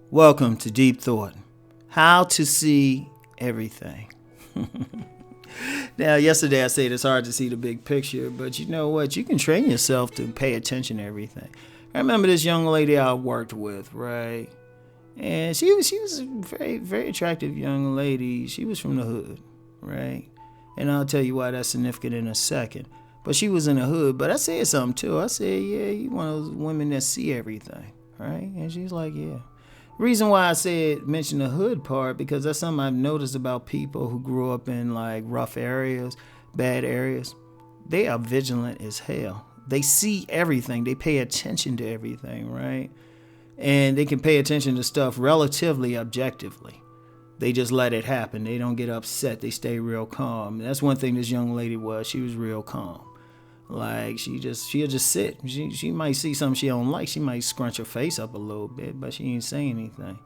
Welcome to Deep Thought. How to see everything. Now, yesterday I said it's hard to see the big picture, but you know what? You can train yourself to pay attention to everything. I remember this young lady I worked with, right? And she was a very, very attractive young lady. She was from the hood, right? And I'll tell you why that's significant in a second. But she was in the hood. But I said something to her. I said, yeah, you one of those women that see everything, right? And she's like, yeah. Reason why I mention the hood part, because that's something I've noticed about people who grew up in like rough areas, bad areas. They are vigilant as hell. They see everything. They pay attention to everything, right? And they can pay attention to stuff relatively objectively. They just let it happen. They don't get upset. They stay real calm. That's one thing this young lady was. She was real calm. Like she'll just sit. She might see something she don't like. She might scrunch her face up a little bit, but she ain't saying anything,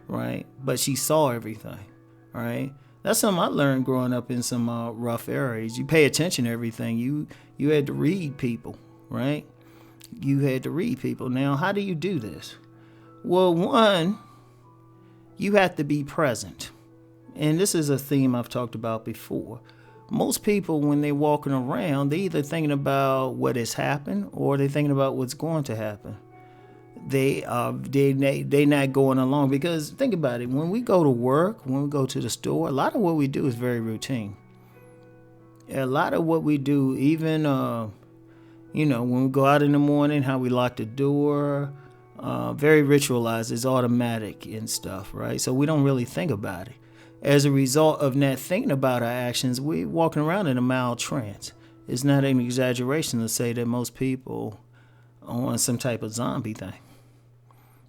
right? But she saw everything, right? That's something I learned growing up in some rough areas. You pay attention to everything. You had to read people, right? You had to read people. Now, how do you do this? Well, one, you have to be present, and this is a theme I've talked about before. Most people, when they're walking around, they're either thinking about what has happened or they're thinking about what's going to happen. They're not going along, because think about it. When we go to work, when we go to the store, a lot of what we do is very routine. A lot of what we do, even when we go out in the morning, how we lock the door, very ritualized. It's automatic and stuff, right? So we don't really think about it. As a result of not thinking about our actions, we're walking around in a mild trance. It's not an exaggeration to say that most people are on some type of zombie thing.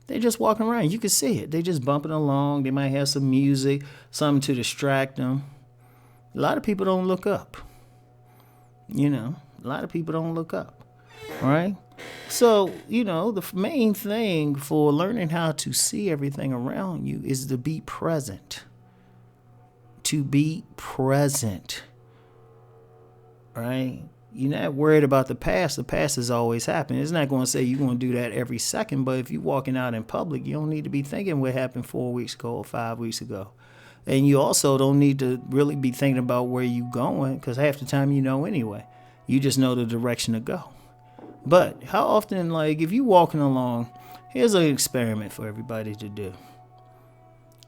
They're just walking around. You can see it. They're just bumping along. They might have some music, something to distract them. A lot of people don't look up. A lot of people don't look up, right? So, the main thing for learning how to see everything around you is to be present. To be present, right? You're not worried about the past. The past has always happened. It's not going to say you're going to do that every second, but if you're walking out in public, you don't need to be thinking what happened 4 weeks ago or 5 weeks ago. And you also don't need to really be thinking about where you're going, because half the time you know anyway. You just know the direction to go. But how often, if you're walking along, here's an experiment for everybody to do.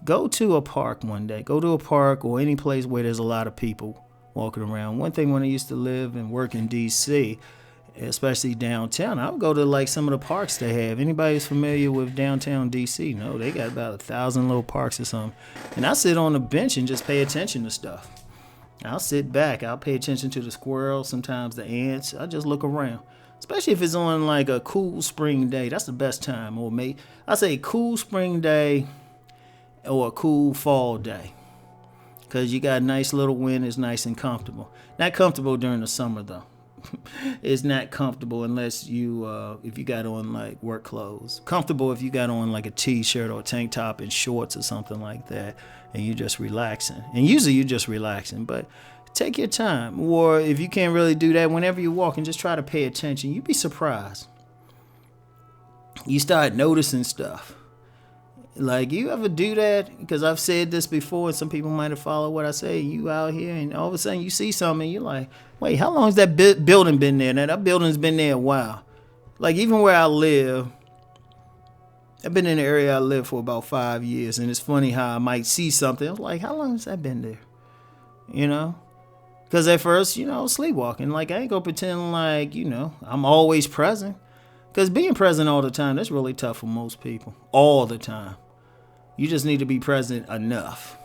Go to a park one day. Go to a park or any place where there's a lot of people walking around. One thing, when I used to live and work in D.C., especially downtown, I would go to some of the parks they have. Anybody who's familiar with downtown D.C.? No, they got about 1,000 little parks or something. And I sit on a bench and just pay attention to stuff. I'll sit back. I'll pay attention to the squirrels, sometimes the ants. I just look around. Especially if it's on a cool spring day. That's the best time. Or I say cool spring day or a cool fall day, because you got a nice little wind. It's nice and comfortable. Not comfortable during the summer though. It's not comfortable unless if you got on work clothes. Comfortable if you got on a t-shirt or a tank top and shorts or something like that, and you're just relaxing. And usually you're just relaxing, but take your time. Or if you can't really do that, whenever you're walking, just try to pay attention. You'd be surprised. You start noticing stuff. You ever do that? Because I've said this before, and some people might have followed what I say. You out here, and all of a sudden you see something, and you're like, wait, how long has that building been there? Now, that building's been there a while. Even where I live, I've been in the area I live for about 5 years, and it's funny how I might see something. I was like, how long has that been there? Because at first, sleepwalking. I ain't gonna pretend I'm always present. Because being present all the time, that's really tough for most people. All the time. You just need to be present enough,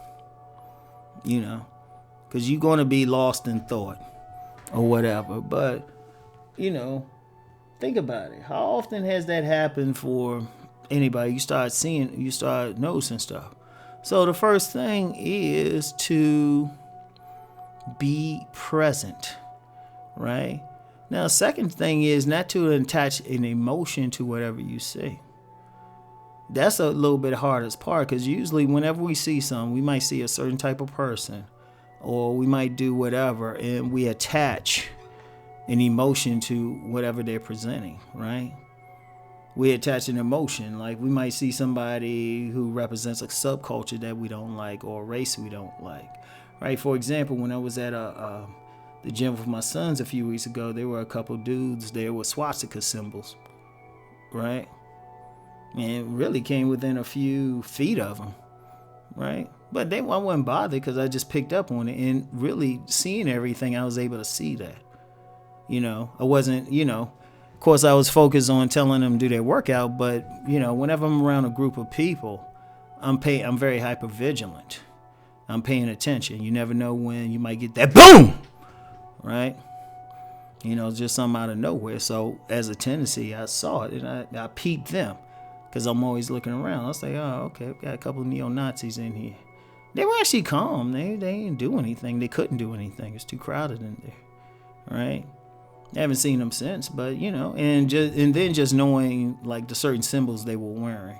because you're going to be lost in thought or whatever. But, think about it. How often has that happened for anybody? You start noticing stuff. So the first thing is to be present, right? Now, second thing is not to attach an emotion to whatever you see. that's a little bit hardest part, because usually whenever we see something, we might see a certain type of person, or we might do whatever, and we attach an emotion to whatever they're presenting, right? We attach an emotion. Like, we might see somebody who represents a subculture that we don't like, or a race we don't like, right? For example, when I was at the gym with my sons a few weeks ago, there were a couple dudes there with swastika symbols, right? And it really came within a few feet of them, right? But I wasn't bothered, because I just picked up on it, and really seeing everything, I was able to see that. I wasn't, of course I was focused on telling them to do their workout, but, whenever I'm around a group of people, I'm very hyper vigilant. I'm paying attention. You never know when you might get that boom, right? Just something out of nowhere. So as a tendency, I saw it, and I peeped them, because I'm always looking around. I was like, oh, okay, we got a couple of neo-Nazis in here. They were actually calm. They didn't do anything. They couldn't do anything. It's too crowded in there, right? I haven't seen them since, but and then just knowing like the certain symbols they were wearing,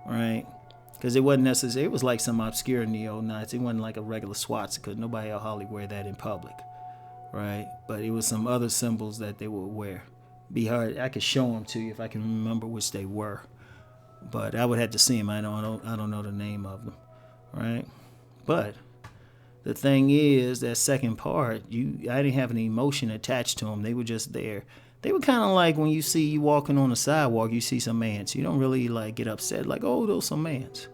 right? Because it wasn't necessary. It was like some obscure neo-Nazi. It wasn't like a regular swastika. Nobody will hardly wear that in public, right? But it was some other symbols that they would wear. Be hard. I could show them to you if I can remember which they were, but I would have to see them. I don't know the name of them, right? But the thing is, that second part, I didn't have any emotion attached to them. They were just there. They were kind of like when you see you walking on the sidewalk, you see some ants. You don't really like get upset, like, oh, those some ants.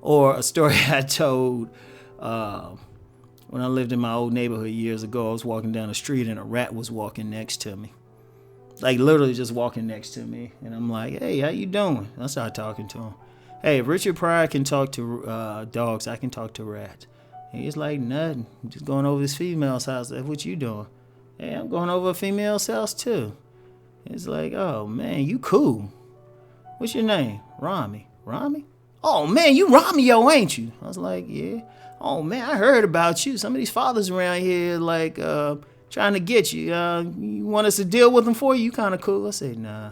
Or a story I told when I lived in my old neighborhood years ago. I was walking down the street and a rat was walking next to me. Like literally just walking next to me. And I'm like, hey, how you doing? I started talking to him. Hey, if Richard Pryor can talk to dogs, I can talk to rats. He's like, nothing. I'm just going over this female's house. That's what you doing? Hey, I'm going over a female's house too. It's like, oh man, you cool. What's your name? Rami. Rami? Oh man, you Romeo, ain't you? I was like, yeah. Oh man, I heard about you. Some of these fathers around here like trying to get you. You want us to deal with them for you? You kind of cool. I said, nah.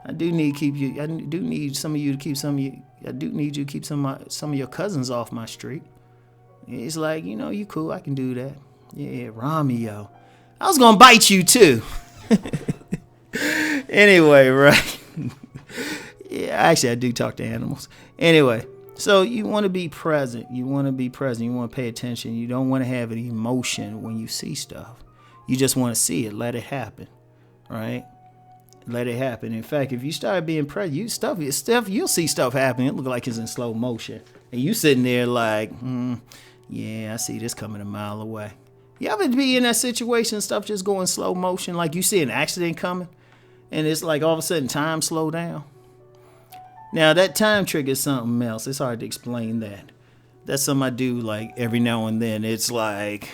I do need some of you to keep some of your cousins off my street. It's like, you cool. I can do that. Yeah, Romeo. I was going to bite you too. Anyway, right? Yeah, actually, I do talk to animals. Anyway, so you want to be present. You want to pay attention. You don't want to have an emotion when you see stuff. You just want to see it. Let it happen, right? Let it happen. In fact, if you start being present, you'll see stuff happen. It look like it's in slow motion. And you sitting there like, yeah, I see this coming a mile away. You ever be in that situation, stuff just going slow motion, like you see an accident coming, and it's like all of a sudden time slow down? Now that time triggers something else. It's hard to explain that. That's something I do like every now and then. It's like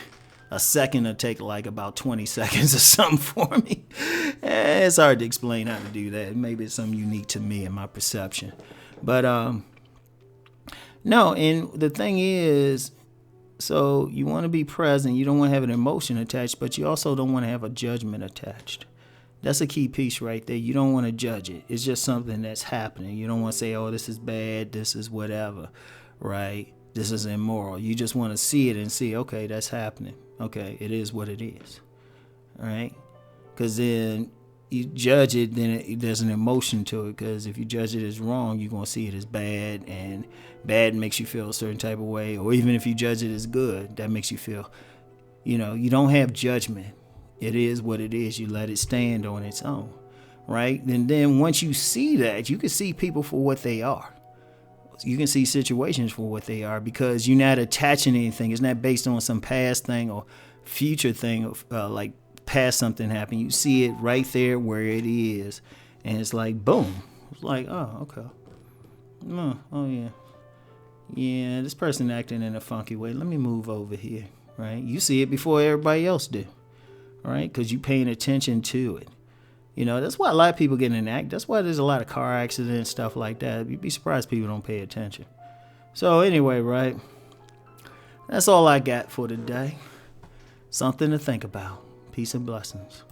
a second will take like about 20 seconds or something for me. It's hard to explain how to do that. Maybe it's something unique to me and my perception. But no, and the thing is, so you want to be present. You don't want to have an emotion attached, but you also don't want to have a judgment attached. That's a key piece right there. You don't want to judge it. It's just something that's happening. You don't want to say, oh, this is bad, this is whatever, right? This is immoral. You just want to see it and see, okay, that's happening. Okay, it is what it is, all right? Because then you judge it, then there's an emotion to it. Because if you judge it as wrong, you're going to see it as bad, and bad makes you feel a certain type of way. Or even if you judge it as good, that makes you feel, you don't have judgment. It is what it is. You let it stand on its own, right? And then once you see that, you can see people for what they are. You can see situations for what they are, because you're not attaching anything. It's not based on some past thing or future thing, like past something happened. You see it right there where it is, and it's like boom. It's like, oh, okay. Oh yeah. Yeah, this person acting in a funky way. Let me move over here, right? You see it before everybody else do, right? Because you paying attention to it. That's why a lot of people get in an accident. That's why there's a lot of car accidents and stuff like that. You'd be surprised people don't pay attention. So anyway, right? That's all I got for today. Something to think about. Peace and blessings.